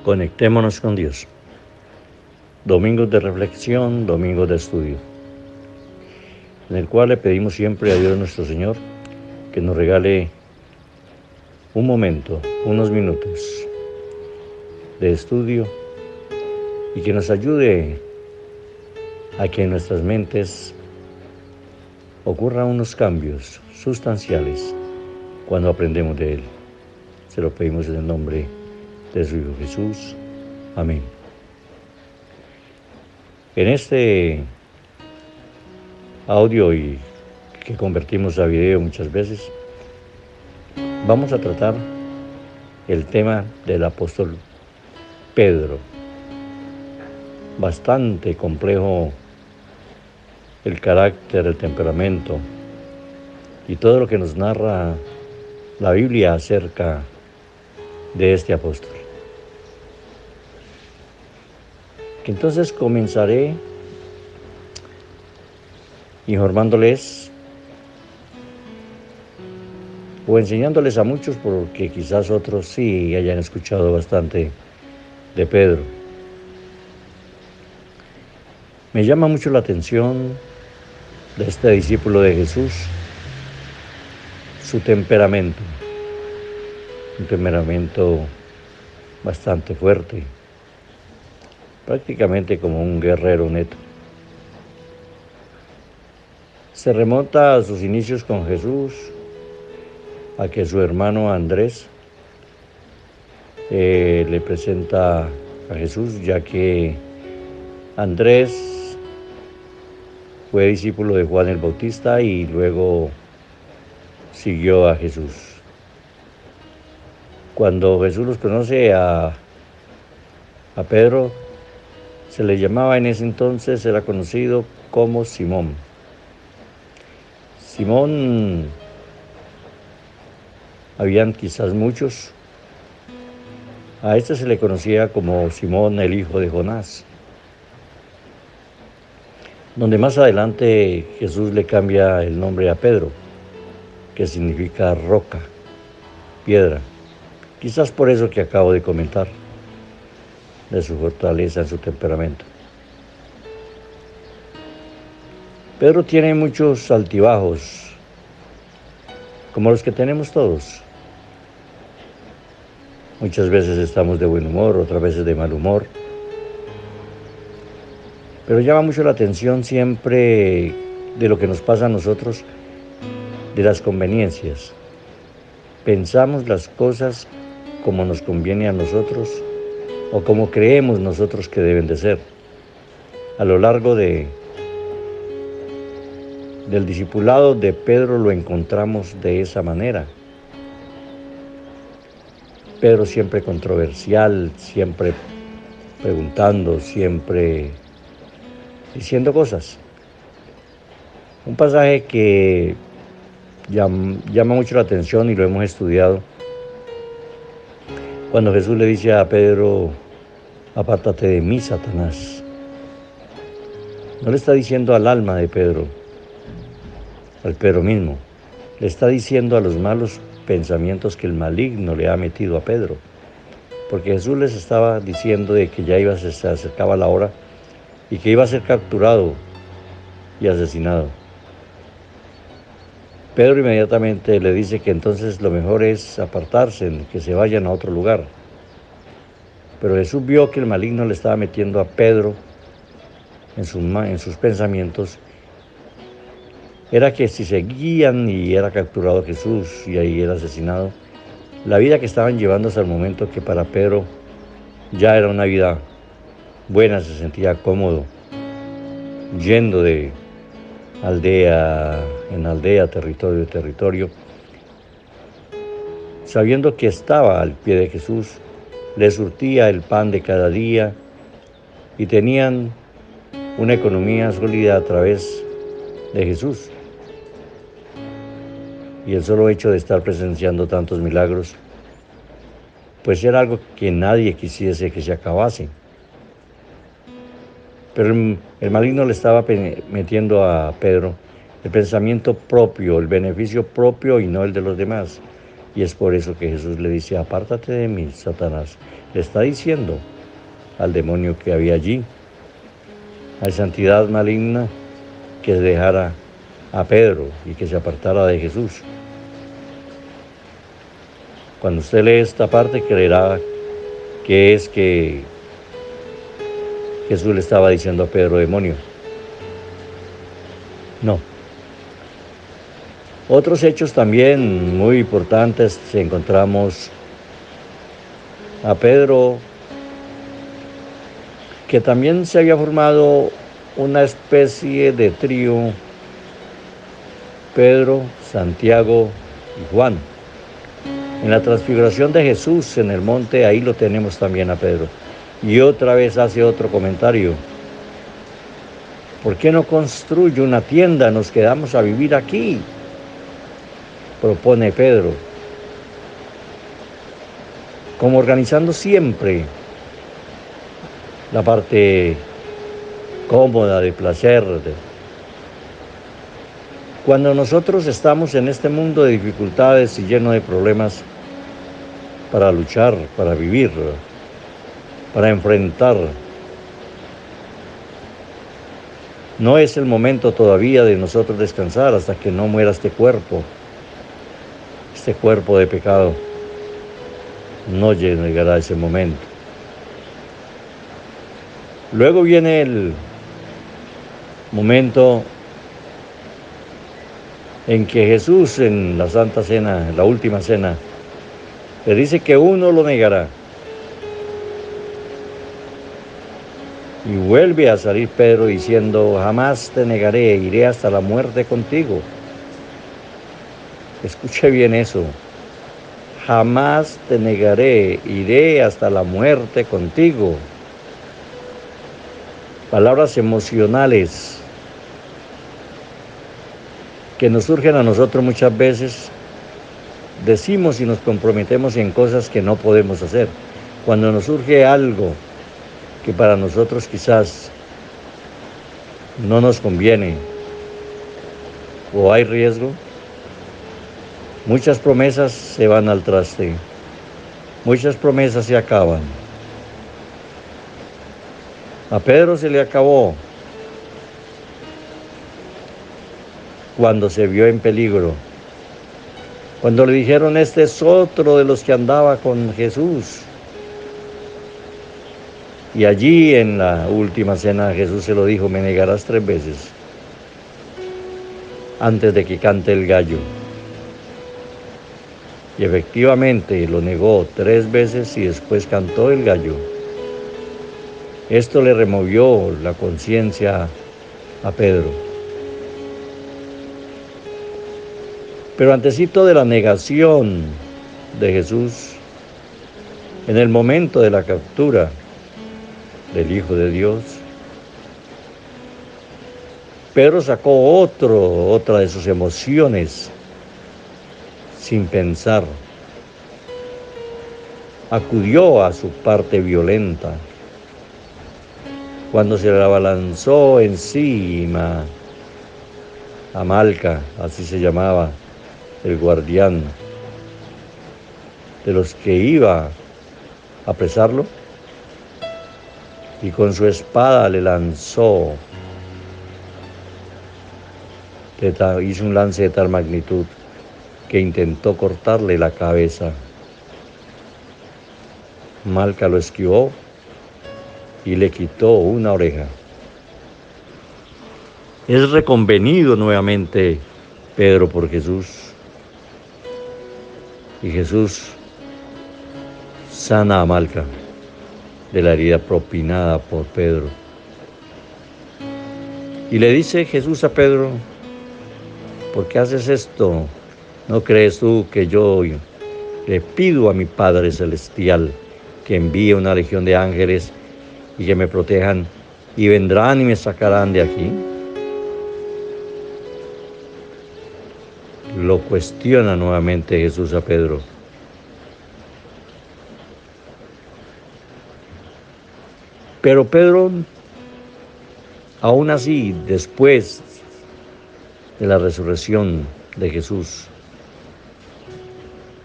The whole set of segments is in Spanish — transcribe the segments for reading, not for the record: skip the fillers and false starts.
Conectémonos con Dios. Domingos de reflexión, domingos de estudio, en el cual le pedimos siempre a Dios nuestro Señor que nos regale un momento, unos minutos de estudio y que nos ayude a que en nuestras mentes ocurran unos cambios sustanciales cuando aprendemos de Él. Se lo pedimos en el nombre de su Hijo Jesús. Amén. En este audio y que convertimos a video muchas veces, vamos a tratar el tema del apóstol Pedro. Bastante complejo el carácter, el temperamento y todo lo que nos narra la Biblia acerca de este apóstol. Entonces comenzaré informándoles o enseñándoles a muchos, porque quizás otros sí hayan escuchado bastante de Pedro. Me llama mucho la atención de este discípulo de Jesús, su temperamento, un temperamento bastante fuerte, prácticamente como un guerrero neto. Se remonta a sus inicios con Jesús, a que su hermano Andrés le presenta a Jesús, ya que Andrés fue discípulo de Juan el Bautista y luego siguió a Jesús. Cuando Jesús los conoce a Pedro, se le llamaba en ese entonces, era conocido como Simón. Simón, habían quizás muchos. A este se le conocía como Simón, el hijo de Jonás, donde más adelante Jesús le cambia el nombre a Pedro, que significa roca, piedra. Quizás por eso que acabo de comentar, de su fortaleza en su temperamento. Pedro tiene muchos altibajos, como los que tenemos todos. Muchas veces estamos de buen humor, otras veces de mal humor. Pero llama mucho la atención siempre de lo que nos pasa a nosotros, de las conveniencias. Pensamos las cosas como nos conviene a nosotros o como creemos nosotros que deben de ser. A lo largo del discipulado de Pedro lo encontramos de esa manera. Pedro siempre controversial, siempre preguntando, siempre diciendo cosas. Un pasaje que llama mucho la atención y lo hemos estudiado, cuando Jesús le dice a Pedro: apártate de mí, Satanás. No le está diciendo al alma de Pedro, al Pedro mismo, le está diciendo a los malos pensamientos que el maligno le ha metido a Pedro, porque Jesús les estaba diciendo de que ya se acercaba la hora y que iba a ser capturado y asesinado. Pedro inmediatamente le dice que entonces lo mejor es apartarse, que se vayan a otro lugar. Pero Jesús vio que el maligno le estaba metiendo a Pedro en sus pensamientos. Era que si seguían y era capturado Jesús y ahí era asesinado, la vida que estaban llevando hasta el momento, que para Pedro ya era una vida buena, se sentía cómodo, yendo de aldea en aldea, territorio en territorio, sabiendo que estaba al pie de Jesús, le surtía el pan de cada día y tenían una economía sólida a través de Jesús. Y el solo hecho de estar presenciando tantos milagros, pues era algo que nadie quisiese que se acabase. Pero el maligno le estaba metiendo a Pedro el pensamiento propio, el beneficio propio y no el de los demás. Y es por eso que Jesús le dice, apártate de mí, Satanás. Le está diciendo al demonio que había allí, a esa entidad maligna, que dejara a Pedro y que se apartara de Jesús. Cuando usted lee esta parte, creerá que es que Jesús le estaba diciendo a Pedro demonio. No. Otros hechos también muy importantes, encontramos a Pedro, que también se había formado una especie de trío, Pedro, Santiago y Juan. En la transfiguración de Jesús en el monte, ahí lo tenemos también a Pedro. Y otra vez hace otro comentario. ¿Por qué no construye una tienda? Nos quedamos a vivir aquí, propone Pedro, como organizando siempre la parte cómoda, de placer. Cuando nosotros estamos en este mundo de dificultades y lleno de problemas para luchar, para vivir, para enfrentar, no es el momento todavía de nosotros descansar hasta que no muera este cuerpo de pecado. No llegará ese momento. Luego viene el momento en que Jesús en la Santa Cena, en la última cena, le dice que uno lo negará. Y vuelve a salir Pedro diciendo, jamás te negaré, iré hasta la muerte contigo. Escuche bien eso. Jamás te negaré, iré hasta la muerte contigo. Palabras emocionales que nos surgen a nosotros muchas veces. Decimos y nos comprometemos en cosas que no podemos hacer. Cuando nos surge algo que para nosotros quizás no nos conviene o hay riesgo, muchas promesas se van al traste, muchas promesas se acaban. A Pedro se le acabó cuando se vio en peligro, cuando le dijeron, este es otro de los que andaba con Jesús. Y allí en la última cena Jesús se lo dijo, me negarás 3 veces antes de que cante el gallo. Y efectivamente lo negó 3 veces y después cantó el gallo. Esto le removió la conciencia a Pedro. Pero antesito de la negación de Jesús, en el momento de la captura del Hijo de Dios, Pedro sacó otra de sus emociones sin pensar. Acudió a su parte violenta cuando se le abalanzó encima a Malca, así se llamaba, el guardián de los que iba a apresarlo, y con su espada le lanzó, hizo un lance de tal magnitud que intentó cortarle la cabeza. Malca lo esquivó y le quitó una oreja. Es reconvenido nuevamente Pedro por Jesús, y Jesús sana a Malca de la herida propinada por Pedro. Y le dice Jesús a Pedro, ¿por qué haces esto? ¿No crees tú que yo le pido a mi Padre Celestial que envíe una legión de ángeles y que me protejan y vendrán y me sacarán de aquí? Lo cuestiona nuevamente Jesús a Pedro. Pero Pedro, aún así, después de la resurrección de Jesús,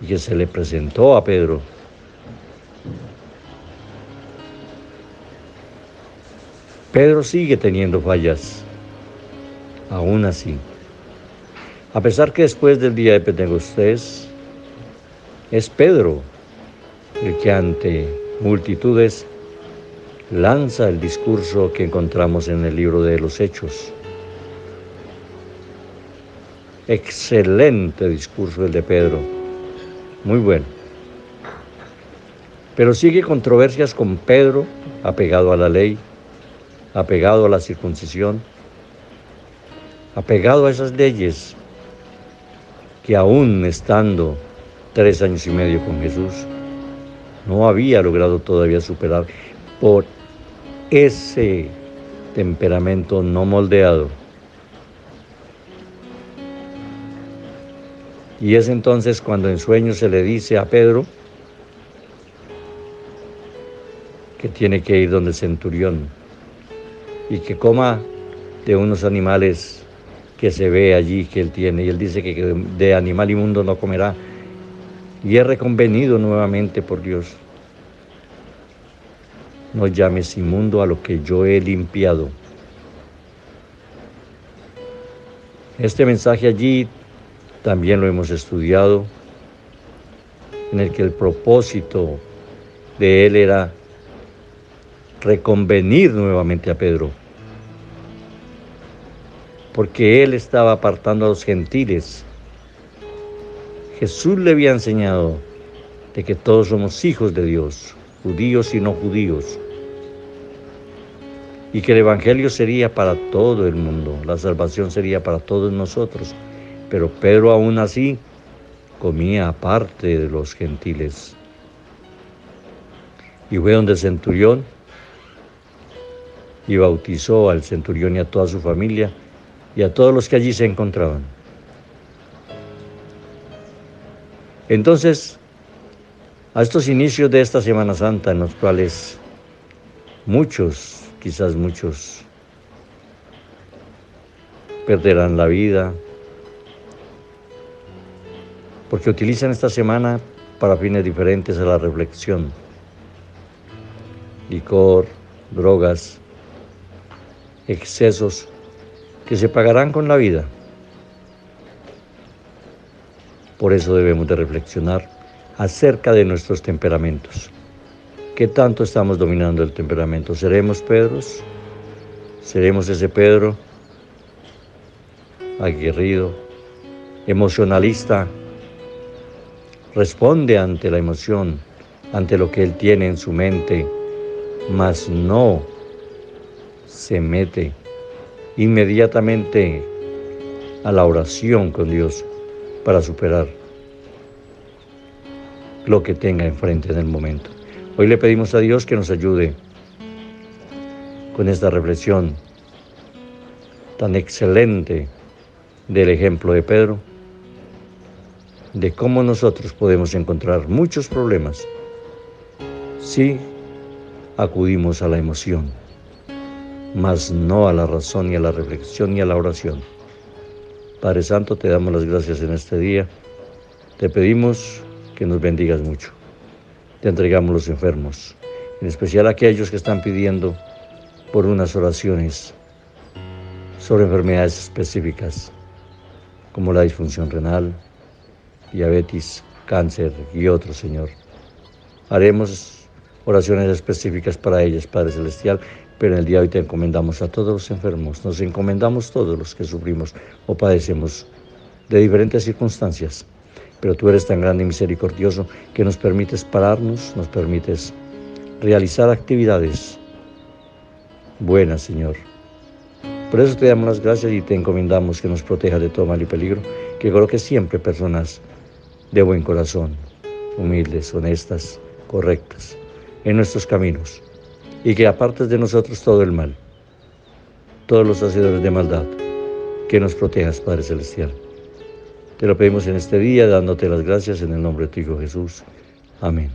y que se le presentó a Pedro. Pedro sigue teniendo fallas, aún así. A pesar que después del día de Pentecostés, es Pedro el que ante multitudes lanza el discurso que encontramos en el libro de los Hechos. Excelente discurso el de Pedro, muy bueno. Pero sigue controversias con Pedro, apegado a la ley, apegado a la circuncisión, apegado a esas leyes que aún estando 3 años y medio con Jesús, no había logrado todavía superar por ese temperamento no moldeado. Y es entonces cuando en sueños se le dice a Pedro que tiene que ir donde el centurión y que coma de unos animales que se ve allí que él tiene. Y él dice que de animal inmundo no comerá. Y es reconvenido nuevamente por Dios. No llames inmundo a lo que yo he limpiado. Este mensaje allí también lo hemos estudiado, en el que el propósito de él era reconvenir nuevamente a Pedro, porque él estaba apartando a los gentiles. Jesús le había enseñado de que todos somos hijos de Dios, judíos y no judíos, y que el evangelio sería para todo el mundo, la salvación sería para todos nosotros. Pero Pedro aún así comía aparte de los gentiles. Y fue donde el centurión y bautizó al centurión y a toda su familia y a todos los que allí se encontraban. Entonces, a estos inicios de esta Semana Santa, en los cuales muchos, quizás muchos, perderán la vida, porque utilizan esta semana para fines diferentes a la reflexión. Licor, drogas, excesos que se pagarán con la vida. Por eso debemos de reflexionar acerca de nuestros temperamentos. ¿Qué tanto estamos dominando el temperamento? ¿Seremos Pedros? ¿Seremos ese Pedro aguerrido, emocionalista? Responde ante la emoción, ante lo que él tiene en su mente, mas no se mete inmediatamente a la oración con Dios para superar lo que tenga enfrente en el momento. Hoy le pedimos a Dios que nos ayude con esta reflexión tan excelente del ejemplo de Pedro, de cómo nosotros podemos encontrar muchos problemas si acudimos a la emoción, mas no a la razón, ni a la reflexión, ni a la oración. Padre Santo, te damos las gracias en este día. Te pedimos que nos bendigas mucho. Te entregamos los enfermos, en especial aquellos que están pidiendo por unas oraciones sobre enfermedades específicas, como la disfunción renal, diabetes, cáncer y otros, Señor. Haremos oraciones específicas para ellas, Padre Celestial, pero en el día de hoy te encomendamos a todos los enfermos, nos encomendamos todos los que sufrimos o padecemos de diferentes circunstancias, pero tú eres tan grande y misericordioso que nos permites pararnos, nos permites realizar actividades buenas, Señor. Por eso te damos las gracias y te encomendamos que nos protejas de todo mal y peligro, que coloques siempre personas de buen corazón, humildes, honestas, correctas, en nuestros caminos, y que apartes de nosotros todo el mal, todos los hacedores de maldad, que nos protejas, Padre Celestial. Te lo pedimos en este día, dándote las gracias en el nombre de tu Hijo Jesús. Amén.